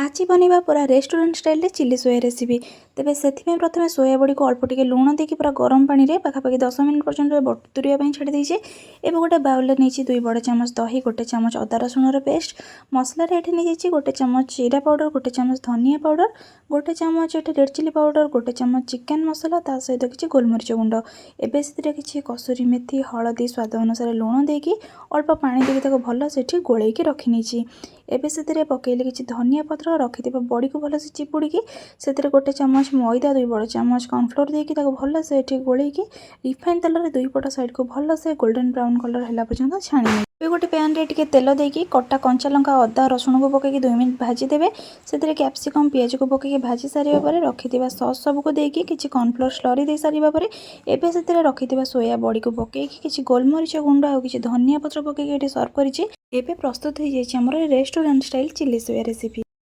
आज बनवा पूरा restaurant style chilli soya recipe. तेज से प्रथम सोया बड़ी को अल्प टिके लुण देकी पूरा गरम पानी में पाखापाखि 10 मिनट पर्यटन बतुरिया छाड़ी देचे। एवं गोटे बाउल नहीं 2 बड़ चामच दही, गोटे चामच अदा रसुण पेस्ट, मसला ये नहीं गोटे चामच जीरा पाउडर, गोटे चामच धनिया पाउडर, गोटे चामच ये रेड चिली पाउडर, गोटे चामच चिकेन मसला, ता सहित किसी गोलमरीच गुंड। एवं से किसी कसुरी मेथी, हलदी, स्वाद अनुसार लुण देकी अल्प पानी देकी भल से गोल रखी नहीं। एबे से पकईले किसी धनिया पत्र रखि बड़ी को भल से चिपुड़ी से गोटे चामच मैदा, 2 बड़ चामच कॉर्नफ्लोर देकी भल से गोलैकी रिफाइन तेल में 2 पट साइड को भल से गोल्डन ब्राउन कलर है पर्यटन छाणी। गोटे पैन रे टिके तेल देकी कटा कंचा लंका, अदा रसुण को पकईकी 2 मिनट भाजीदेवे। से कैप्सिकम पियाज को पकईकी भाजी सारे रखि सॉस सबको देकी किसी कॉर्नफ्लोर स्लरी दे सारे एबे से रखि सोया बड़ी को पकईकी किसी गोलमरीच गुंड और किसी धनिया पत्र पकईकी सर्व करी। एबे प्रस्तुत हो जाए restaurant style chilli soya recipe.